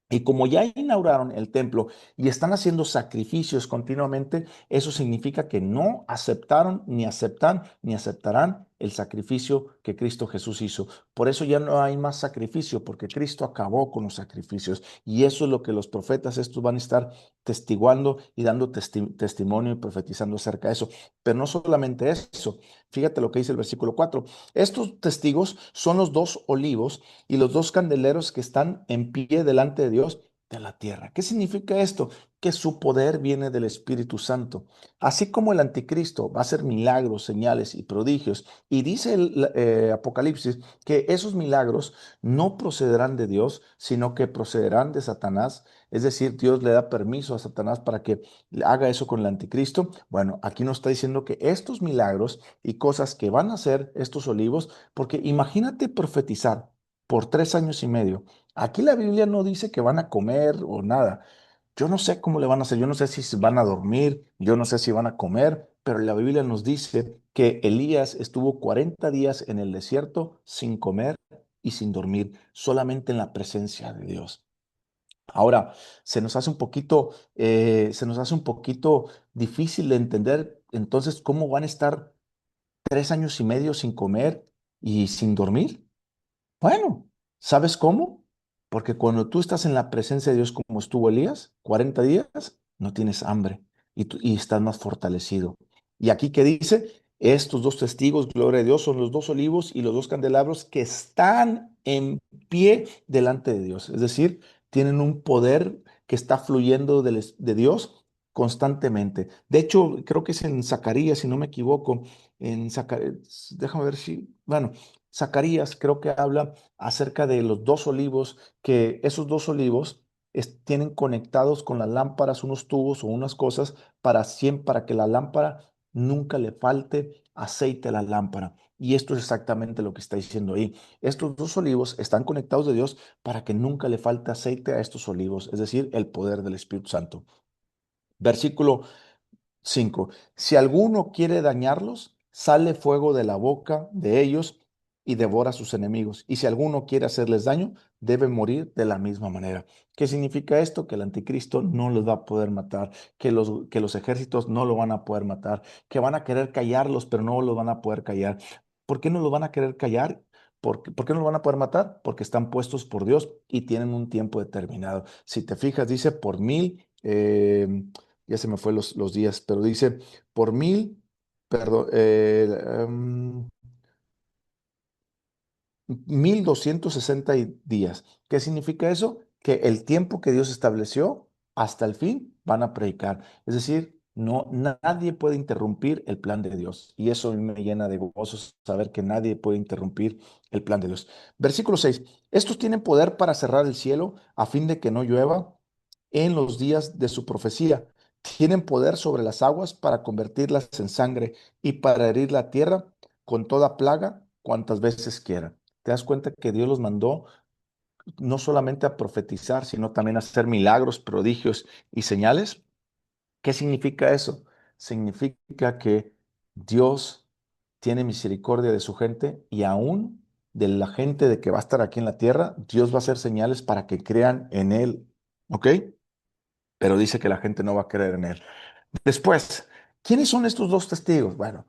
Y como ya inauguraron el templo y están haciendo sacrificios continuamente, eso significa que no aceptaron, ni aceptan, ni aceptarán el sacrificio que Cristo Jesús hizo. Por eso ya no hay más sacrificio, porque Cristo acabó con los sacrificios. Y eso es lo que los profetas estos van a estar testiguando y dando testimonio y profetizando acerca de eso. Pero no solamente eso, fíjate lo que dice el versículo 4. Estos testigos son los dos olivos y los dos candeleros que están en pie delante de Dios de la tierra. ¿Qué significa esto? Que su poder viene del Espíritu Santo. Así como el anticristo va a hacer milagros, señales y prodigios, y dice el Apocalipsis que esos milagros no procederán de Dios, sino que procederán de Satanás. Es decir, Dios le da permiso a Satanás para que haga eso con el anticristo. Bueno, aquí nos está diciendo que estos milagros y cosas que van a hacer estos olivos, porque imagínate profetizar por 3 años y medio. Aquí la Biblia no dice que van a comer o nada. Yo no sé cómo le van a hacer, yo no sé si van a dormir, yo no sé si van a comer, pero la Biblia nos dice que Elías estuvo 40 días en el desierto sin comer y sin dormir, solamente en la presencia de Dios. Ahora, se nos hace un poquito difícil de entender entonces cómo van a estar 3 años y medio sin comer y sin dormir. Bueno, ¿sabes cómo? Porque cuando tú estás en la presencia de Dios como estuvo Elías, 40 días, no tienes hambre y estás más fortalecido. Y aquí que dice, estos dos testigos, gloria a Dios, son los dos olivos y los dos candelabros que están en pie delante de Dios. Es decir, tienen un poder que está fluyendo de Dios constantemente. De hecho, creo que es en Zacarías, si no me equivoco, déjame ver si, bueno, Zacarías creo que habla acerca de los dos olivos, que esos dos olivos tienen conectados con las lámparas unos tubos o unas cosas para que la lámpara nunca le falte aceite a la lámpara. Y esto es exactamente lo que está diciendo ahí. Estos dos olivos están conectados de Dios para que nunca le falte aceite a estos olivos, es decir, el poder del Espíritu Santo. Versículo 5. Si alguno quiere dañarlos, sale fuego de la boca de ellos y devora a sus enemigos. Y si alguno quiere hacerles daño, debe morir de la misma manera. ¿Qué significa esto? Que el anticristo no los va a poder matar, que los ejércitos no lo van a poder matar, que van a querer callarlos, pero no los van a poder callar. ¿Por qué no los van a querer callar? ¿Por qué no los van a poder matar? Porque están puestos por Dios y tienen un tiempo determinado. Si te fijas, dice por 1000. Ya se me fue los días, pero dice por 1000, perdón, 1260 días. ¿Qué significa eso? Que el tiempo que Dios estableció hasta el fin van a predicar. Es decir, no, nadie puede interrumpir el plan de Dios. Y eso a mí me llena de gozo saber que nadie puede interrumpir el plan de Dios. Versículo 6. Estos tienen poder para cerrar el cielo a fin de que no llueva en los días de su profecía. Tienen poder sobre las aguas para convertirlas en sangre y para herir la tierra con toda plaga cuantas veces quieran. ¿Te das cuenta que Dios los mandó no solamente a profetizar, sino también a hacer milagros, prodigios y señales? ¿Qué significa eso? Significa que Dios tiene misericordia de su gente y aún de la gente de que va a estar aquí en la tierra, Dios va a hacer señales para que crean en Él. ¿Ok? Pero dice que la gente no va a creer en Él. Después, ¿quiénes son estos dos testigos? Bueno,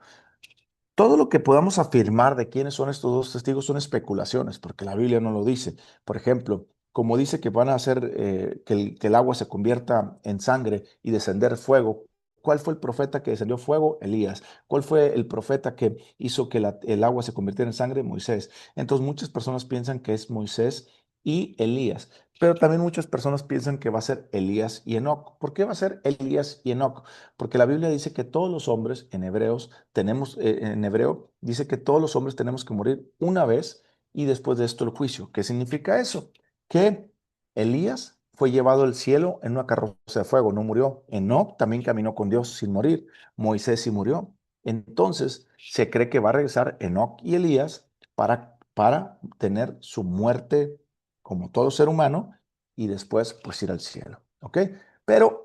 todo lo que podamos afirmar de quiénes son estos dos testigos son especulaciones, porque la Biblia no lo dice. Por ejemplo, como dice que van a hacer que el agua se convierta en sangre y descender fuego. ¿Cuál fue el profeta que descendió fuego? Elías. ¿Cuál fue el profeta que hizo que el agua se convirtiera en sangre? Moisés. Entonces muchas personas piensan que es Moisés y Elías, pero también muchas personas piensan que va a ser Elías y Enoc. ¿Por qué va a ser Elías y Enoc? Porque la Biblia dice que todos los hombres en hebreos tenemos, en hebreo, dice que todos los hombres tenemos que morir una vez y después de esto el juicio. ¿Qué significa eso? Que Elías fue llevado al cielo en una carroza de fuego, no murió. Enoc también caminó con Dios sin morir. Moisés sí murió. Entonces se cree que va a regresar Enoc y Elías para tener su muerte como todo ser humano y después pues ir al cielo. ¿Ok? Pero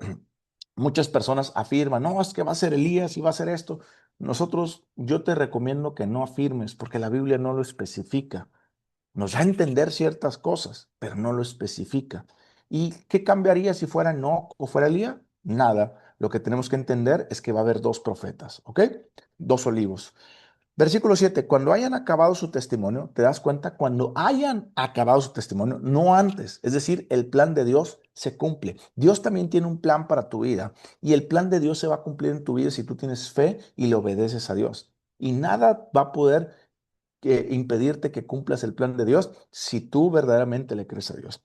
muchas personas afirman, no, es que va a ser Elías y va a ser esto. Yo te recomiendo que no afirmes porque la Biblia no lo especifica. Nos da a entender ciertas cosas, pero no lo especifica. ¿Y qué cambiaría si fuera Enoc o fuera Elías? Nada. Lo que tenemos que entender es que va a haber dos profetas, ¿ok? Dos olivos. Versículo 7. Cuando hayan acabado su testimonio, te das cuenta, cuando hayan acabado su testimonio, no antes. Es decir, el plan de Dios se cumple. Dios también tiene un plan para tu vida y el plan de Dios se va a cumplir en tu vida si tú tienes fe y le obedeces a Dios. Y nada va a poder impedirte que cumplas el plan de Dios si tú verdaderamente le crees a Dios.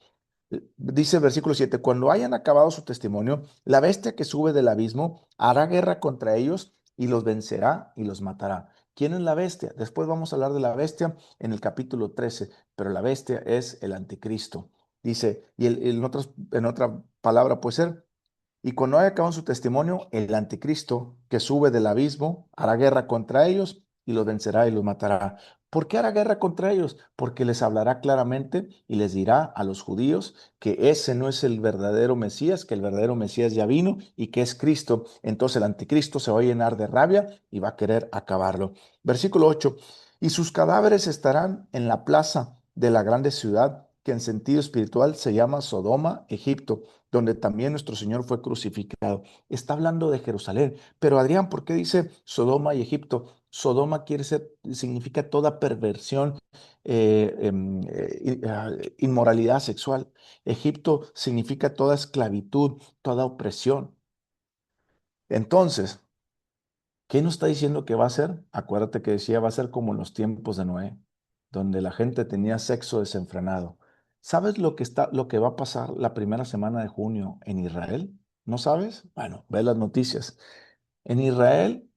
Dice el versículo 7, cuando hayan acabado su testimonio, la bestia que sube del abismo hará guerra contra ellos y los vencerá y los matará. ¿Quién es la bestia? Después vamos a hablar de la bestia en el capítulo 13, pero la bestia es el anticristo. Dice, y en otra palabra puede ser, y cuando haya acabado su testimonio, el anticristo que sube del abismo hará guerra contra ellos y los vencerá y los matará. ¿Por qué hará guerra contra ellos? Porque les hablará claramente y les dirá a los judíos que ese no es el verdadero Mesías, que el verdadero Mesías ya vino y que es Cristo. Entonces el anticristo se va a llenar de rabia y va a querer acabarlo. Versículo 8. Y sus cadáveres estarán en la plaza de la grande ciudad, que en sentido espiritual se llama Sodoma, Egipto, donde también nuestro Señor fue crucificado. Está hablando de Jerusalén. Pero Adrián, ¿por qué dice Sodoma y Egipto? Sodoma significa toda perversión, inmoralidad sexual. Egipto significa toda esclavitud, toda opresión. Entonces, ¿qué nos está diciendo que va a ser? Acuérdate que decía, va a ser como en los tiempos de Noé, donde la gente tenía sexo desenfrenado. ¿Sabes lo que va a pasar la primera semana de junio en Israel? ¿No sabes? Bueno, ve las noticias. En Israel,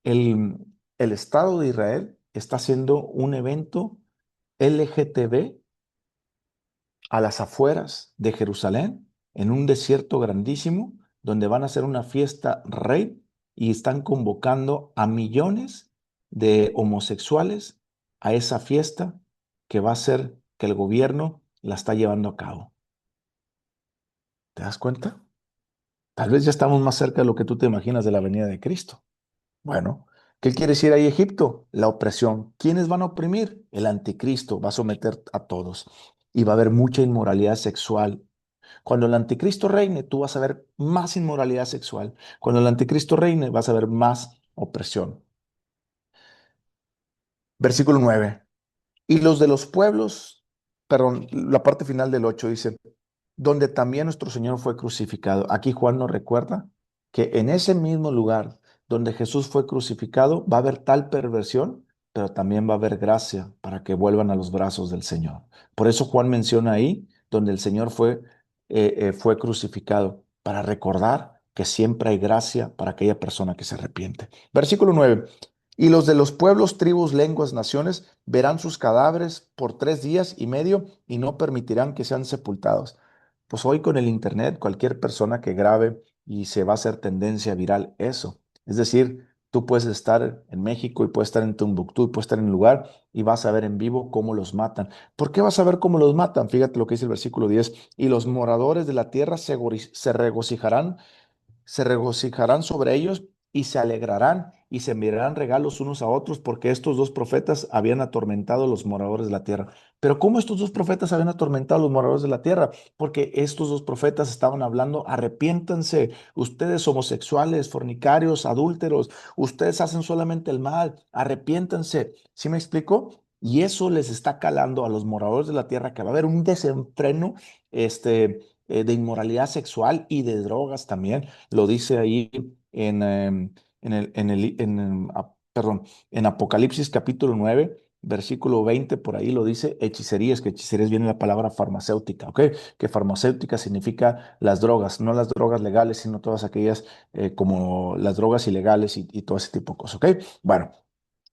el, el Estado de Israel está haciendo un evento LGTB a las afueras de Jerusalén, en un desierto grandísimo, donde van a hacer una fiesta rey y están convocando a millones de homosexuales a esa fiesta que va a ser que el gobierno la está llevando a cabo. ¿Te das cuenta? Tal vez ya estamos más cerca de lo que tú te imaginas de la venida de Cristo. Bueno, ¿qué quiere decir ahí Egipto? La opresión. ¿Quiénes van a oprimir? El anticristo va a someter a todos y va a haber mucha inmoralidad sexual. Cuando el anticristo reine, tú vas a ver más inmoralidad sexual. Cuando el anticristo reine, vas a ver más opresión. Versículo 9. Y los de los pueblos, perdón, la parte final del 8 dice, donde también nuestro Señor fue crucificado. Aquí Juan nos recuerda que en ese mismo lugar donde Jesús fue crucificado va a haber tal perversión, pero también va a haber gracia para que vuelvan a los brazos del Señor. Por eso Juan menciona ahí donde el Señor fue crucificado, para recordar que siempre hay gracia para aquella persona que se arrepiente. Versículo 9. Y los de los pueblos, tribus, lenguas, naciones verán sus cadáveres por 3 días y medio y no permitirán que sean sepultados. Pues hoy con el internet, cualquier persona que grabe y se va a hacer tendencia viral eso. Es decir, tú puedes estar en México y puedes estar en Timbuktu y puedes estar en un lugar y vas a ver en vivo cómo los matan. ¿Por qué vas a ver cómo los matan? Fíjate lo que dice el versículo 10. Y los moradores de la tierra se regocijarán sobre ellos y se alegrarán y se enviarán regalos unos a otros porque estos dos profetas habían atormentado a los moradores de la tierra. Pero ¿cómo estos dos profetas habían atormentado a los moradores de la tierra? Porque estos dos profetas estaban hablando, arrepiéntanse, ustedes homosexuales, fornicarios, adúlteros, ustedes hacen solamente el mal, arrepiéntanse. ¿Sí me explico? Y eso les está calando a los moradores de la tierra que va a haber un desenfreno de inmoralidad sexual y de drogas también. Lo dice ahí perdón, en Apocalipsis capítulo 9, versículo 20, por ahí lo dice hechicerías, que hechicerías viene la palabra farmacéutica, ¿ok? Que farmacéutica significa las drogas, no las drogas legales, sino todas aquellas como las drogas ilegales y todo ese tipo de cosas, ¿ok? Bueno,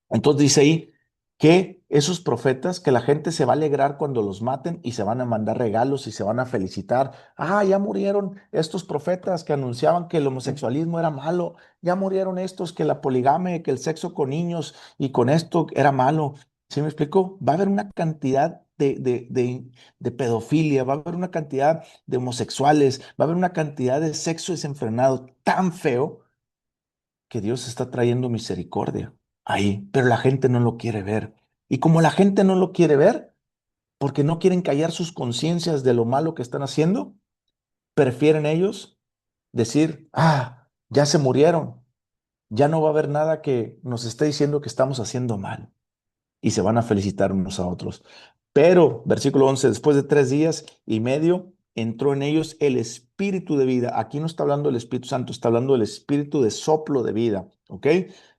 entonces dice ahí que esos profetas, que la gente se va a alegrar cuando los maten y se van a mandar regalos y se van a felicitar. Ah, ya murieron estos profetas que anunciaban que el homosexualismo era malo. Ya murieron estos que la poligamia, que el sexo con niños y con esto era malo. ¿Sí me explico? Va a haber una cantidad de pedofilia, va a haber una cantidad de homosexuales, va a haber una cantidad de sexo desenfrenado tan feo que Dios está trayendo misericordia ahí, pero la gente no lo quiere ver. Y como la gente no lo quiere ver, porque no quieren callar sus conciencias de lo malo que están haciendo, prefieren ellos decir, ah, ya se murieron, ya no va a haber nada que nos esté diciendo que estamos haciendo mal y se van a felicitar unos a otros. Pero, versículo 11, después de 3 días y medio, entró en ellos el espíritu de vida. Aquí no está hablando del Espíritu Santo, está hablando del espíritu de soplo de vida, ¿ok?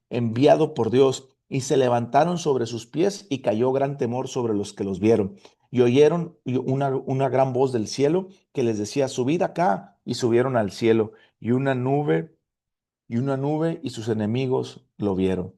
Enviado por Dios. Y se levantaron sobre sus pies y cayó gran temor sobre los que los vieron. Y oyeron una gran voz del cielo que les decía, subid acá. Y subieron al cielo. Y una nube y sus enemigos lo vieron.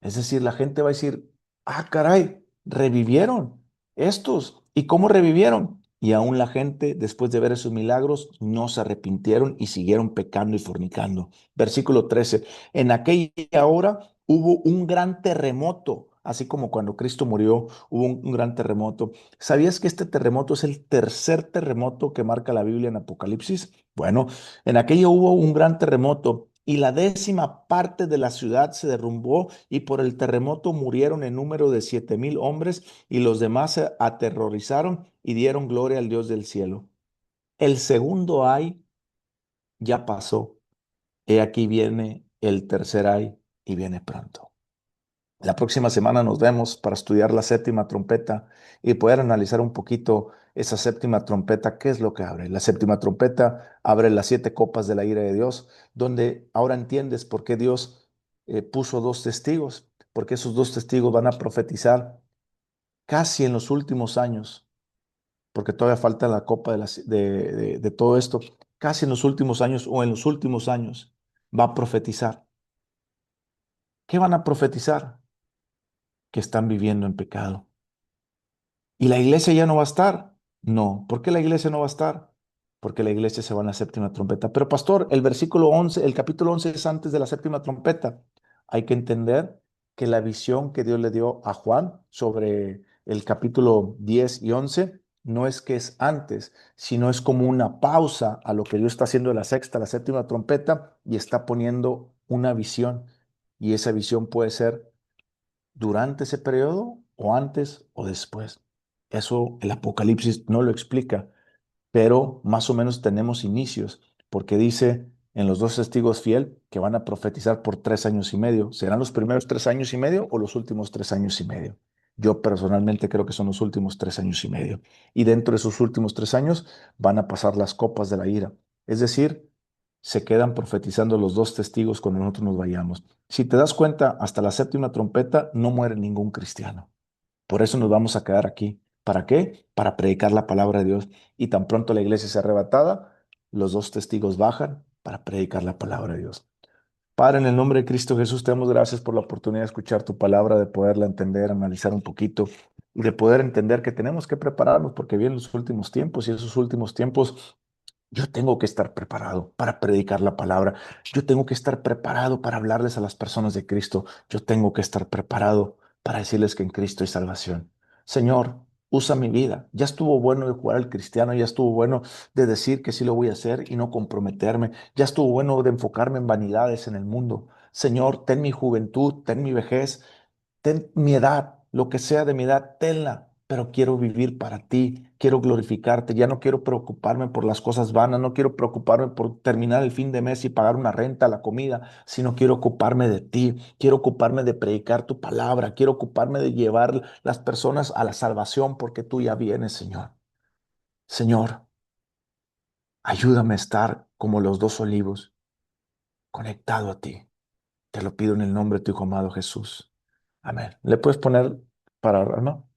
Es decir, la gente va a decir, ah, caray, revivieron estos. ¿Y cómo revivieron? Y aún la gente, después de ver esos milagros, no se arrepintieron y siguieron pecando y fornicando. Versículo 13. En aquella hora hubo un gran terremoto, así como cuando Cristo murió, hubo un gran terremoto. ¿Sabías que este terremoto es el tercer terremoto que marca la Biblia en Apocalipsis? Bueno, en aquella hubo un gran terremoto y la 10ª parte de la ciudad se derrumbó y por el terremoto murieron en número de 7,000 hombres y los demás se aterrorizaron y dieron gloria al Dios del cielo. El segundo ay ya pasó. He aquí viene el tercer ay y viene pronto. La próxima semana nos vemos para estudiar la séptima trompeta y poder analizar un poquito esa séptima trompeta, qué es lo que abre. La séptima trompeta abre las 7 copas de la ira de Dios, donde ahora entiendes por qué Dios puso dos testigos, porque esos dos testigos van a profetizar casi en los últimos años, porque todavía falta la copa de todo esto, casi en los últimos años o en los últimos años va a profetizar. ¿Qué van a profetizar? Que están viviendo en pecado. ¿Y la iglesia ya no va a estar? No. ¿Por qué la iglesia no va a estar? Porque la iglesia se va en la séptima trompeta. Pero pastor, el versículo 11, el capítulo 11 es antes de la séptima trompeta. Hay que entender que la visión que Dios le dio a Juan sobre el capítulo 10 y 11 no es que es antes, sino es como una pausa a lo que Dios está haciendo de la sexta a la séptima trompeta y está poniendo una visión. Y esa visión puede ser durante ese periodo o antes o después. Eso el Apocalipsis no lo explica, pero más o menos tenemos inicios, porque dice en los dos testigos fiel que van a profetizar por 3 años y medio. ¿Serán los primeros 3 años y medio o los últimos 3 años y medio? Yo personalmente creo que son los últimos 3 años y medio. Y dentro de esos últimos 3 años van a pasar las copas de la ira. Es decir, se quedan profetizando los dos testigos cuando nosotros nos vayamos. Si te das cuenta, hasta la séptima trompeta no muere ningún cristiano. Por eso nos vamos a quedar aquí. ¿Para qué? Para predicar la palabra de Dios. Y tan pronto la iglesia sea arrebatada, los dos testigos bajan para predicar la palabra de Dios. Padre, en el nombre de Cristo Jesús, te damos gracias por la oportunidad de escuchar tu palabra, de poderla entender, analizar un poquito y de poder entender que tenemos que prepararnos porque vienen los últimos tiempos y esos últimos tiempos yo tengo que estar preparado para predicar la palabra. Yo tengo que estar preparado para hablarles a las personas de Cristo. Yo tengo que estar preparado para decirles que en Cristo hay salvación. Señor, usa mi vida. Ya estuvo bueno de jugar al cristiano, ya estuvo bueno de decir que sí lo voy a hacer y no comprometerme. Ya estuvo bueno de enfocarme en vanidades en el mundo. Señor, ten mi juventud, ten mi vejez, ten mi edad, lo que sea de mi edad, tenla, pero quiero vivir para ti, quiero glorificarte, ya no quiero preocuparme por las cosas vanas, no quiero preocuparme por terminar el fin de mes y pagar una renta, la comida, sino quiero ocuparme de ti, quiero ocuparme de predicar tu palabra, quiero ocuparme de llevar las personas a la salvación porque tú ya vienes, Señor. Señor, ayúdame a estar como los dos olivos, conectado a ti. Te lo pido en el nombre de tu Hijo amado Jesús. Amén. ¿Le puedes poner para orar, no?